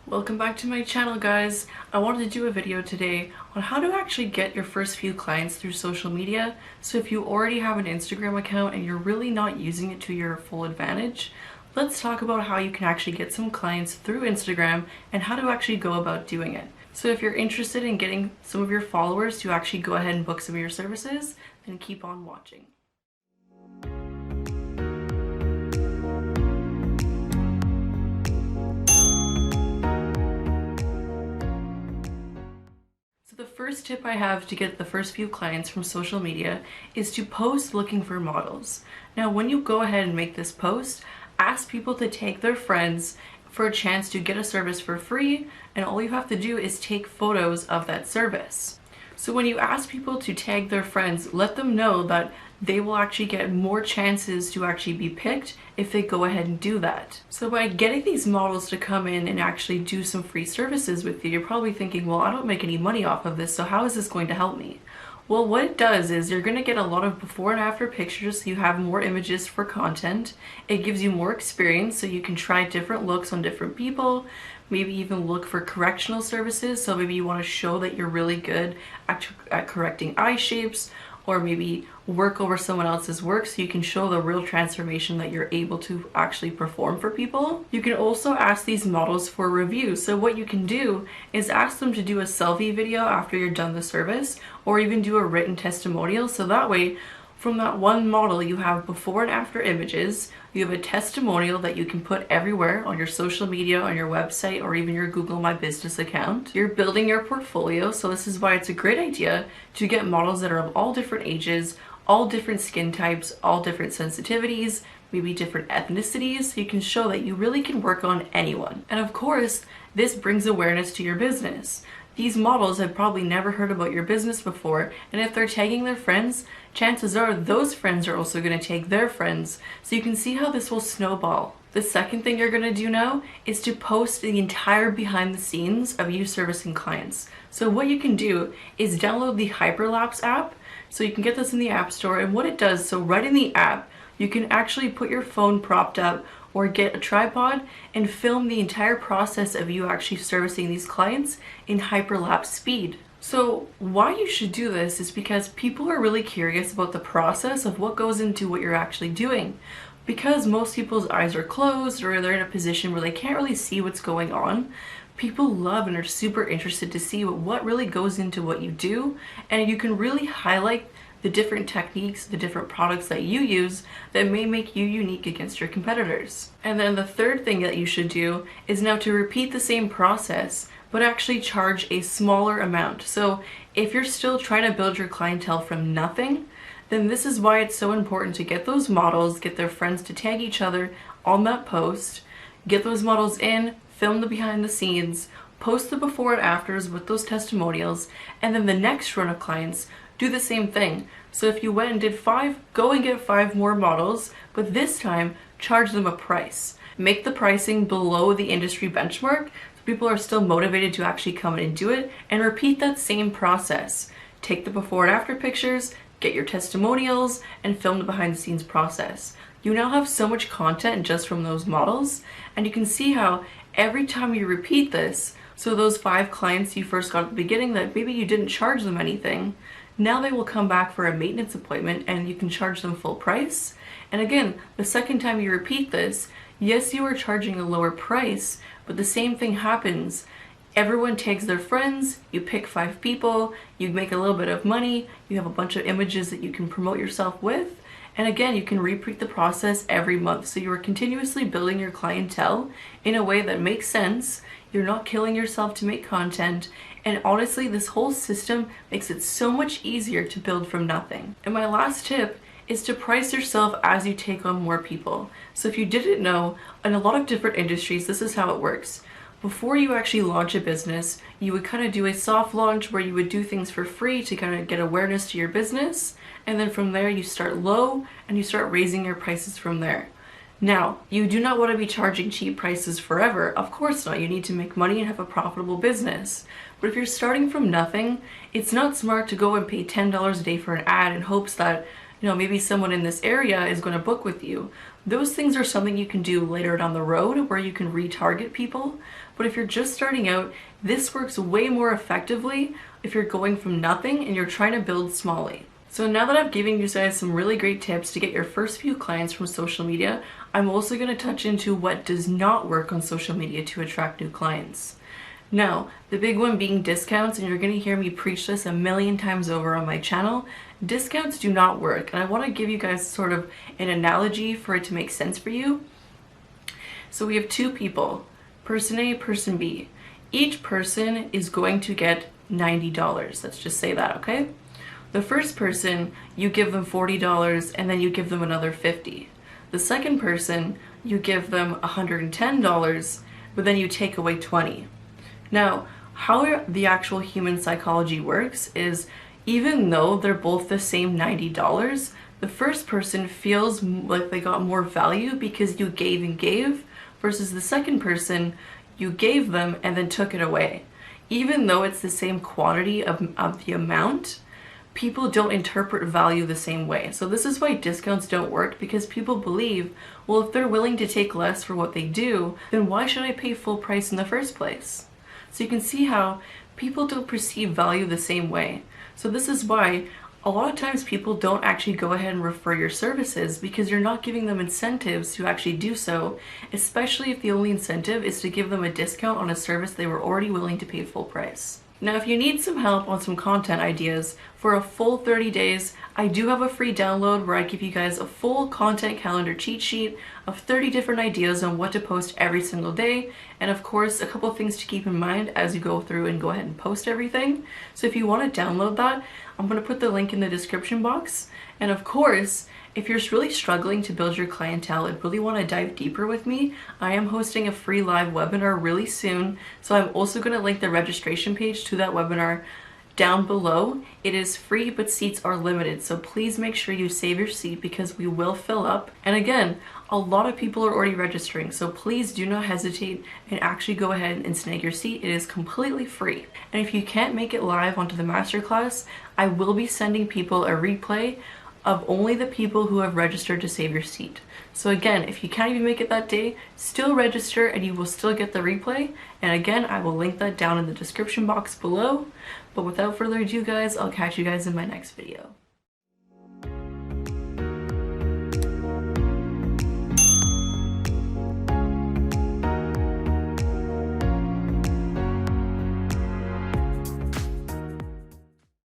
Welcome back to my channel, guys. I wanted to do a video today on how to actually get your first few clients through social media. So if you already have an Instagram account and you're really not using it to your full advantage, let's talk about how you can actually get some clients through Instagram and how to actually go about doing it. So if you're interested in getting some of your followers to actually go ahead and book some of your services, then keep on watching. The first tip I have to get the first few clients from social media is to post looking for models. Now, when you go ahead and make this post, ask people to tag their friends for a chance to get a service for free, and all you have to do is take photos of that service. So when you ask people to tag their friends, let them know that they will actually get more chances to actually be picked if they go ahead and do that. So by getting these models to come in and actually do some free services with you, you're probably thinking, well, I don't make any money off of this, so how is this going to help me? Well, what it does is you're going to get a lot of before and after pictures, so you have more images for content. It gives you more experience, so you can try different looks on different people, maybe even look for correctional services. So maybe you want to show that you're really good at correcting eye shapes, or maybe work over someone else's work so you can show the real transformation that you're able to actually perform for people. You can also ask these models for reviews. So what you can do is ask them to do a selfie video after you're done the service, or even do a written testimonial. So that way, from that one model, you have before and after images, you have a testimonial that you can put everywhere on your social media, on your website, or even your Google My Business account. You're building your portfolio, so this is why it's a great idea to get models that are of all different ages, all different skin types, all different sensitivities, maybe different ethnicities, so you can show that you really can work on anyone. And of course, this brings awareness to your business. These models have probably never heard about your business before, and if they're tagging their friends, chances are those friends are also going to tag their friends, so you can see how this will snowball. The second thing you're going to do now is to post the entire behind the scenes of you servicing clients. So what you can do is download the Hyperlapse app, so you can get this in the App Store, and what it does, so right in the app, you can actually put your phone propped up or get a tripod and film the entire process of you actually servicing these clients in hyperlapse speed. So why you should do this is because people are really curious about the process of what goes into what you're actually doing. Because most people's eyes are closed or they're in a position where they can't really see what's going on, people love and are super interested to see what really goes into what you do, and you can really highlight the different techniques, the different products that you use that may make you unique against your competitors. And then the third thing that you should do is now to repeat the same process, but actually charge a smaller amount. So if you're still trying to build your clientele from nothing, then this is why it's so important to get those models, get their friends to tag each other on that post, get those models in, film the behind the scenes, post the before and afters with those testimonials, and then the next run of clients, do the same thing. So if you went and did 5, go and get 5 more models, but this time charge them a price. Make the pricing below the industry benchmark so people are still motivated to actually come in and do it, and repeat that same process. Take the before and after pictures, get your testimonials, and film the behind the scenes process. You now have so much content just from those models, and you can see how every time you repeat this, so those 5 clients you first got at the beginning that maybe you didn't charge them anything, now they will come back for a maintenance appointment and you can charge them full price. And again, the second time you repeat this, yes, you are charging a lower price, but the same thing happens. Everyone tags their friends, you pick 5 people, you make a little bit of money, you have a bunch of images that you can promote yourself with, and again, you can repeat the process every month. So you are continuously building your clientele in a way that makes sense. You're not killing yourself to make content. And honestly, this whole system makes it so much easier to build from nothing. And my last tip is to price yourself as you take on more people. So if you didn't know, in a lot of different industries, this is how it works. Before you actually launch a business, you would kind of do a soft launch where you would do things for free to kind of get awareness to your business. And then from there, you start low and you start raising your prices from there. Now, you do not want to be charging cheap prices forever. Of course not. You need to make money and have a profitable business. But if you're starting from nothing, it's not smart to go and pay $10 a day for an ad in hopes that, maybe someone in this area is going to book with you. Those things are something you can do later down the road where you can retarget people. But if you're just starting out, this works way more effectively if you're going from nothing and you're trying to build smallly. So now that I've given you guys some really great tips to get your first few clients from social media, I'm also going to touch into what does not work on social media to attract new clients. Now, the big one being discounts, and you're going to hear me preach this a million times over on my channel. Discounts do not work, and I want to give you guys sort of an analogy for it to make sense for you. So we have two people, person A, person B. Each person is going to get $90. Let's just say that, okay? The first person, you give them $40 and then you give them another $50. The second person, you give them $110, but then you take away $20. Now, how the actual human psychology works is, even though they're both the same $90, the first person feels like they got more value because you gave and gave, versus the second person, you gave them and then took it away. Even though it's the same quantity of the amount, people don't interpret value the same way. So this is why discounts don't work, because people believe, well, if they're willing to take less for what they do, then why should I pay full price in the first place? So you can see how people don't perceive value the same way. So this is why a lot of times people don't actually go ahead and refer your services, because you're not giving them incentives to actually do so, especially if the only incentive is to give them a discount on a service they were already willing to pay full price. Now, if you need some help on some content ideas for a full 30 days, I do have a free download where I give you guys a full content calendar cheat sheet of 30 different ideas on what to post every single day. And of course, a couple of things to keep in mind as you go through and go ahead and post everything. So if you want to download that, I'm going to put the link in the description box. And of course, if you're really struggling to build your clientele and really want to dive deeper with me, I am hosting a free live webinar really soon. So I'm also going to link the registration page to that webinar down below. It is free, but seats are limited. So please make sure you save your seat, because we will fill up. And again, a lot of people are already registering. So please do not hesitate and actually go ahead and snag your seat. It is completely free. And if you can't make it live onto the masterclass, I will be sending people a replay of only the people who have registered to save your seat. So again, if you can't even make it that day, still register and you will still get the replay. And again, I will link that down in the description box below. But without further ado, guys, I'll catch you guys in my next video.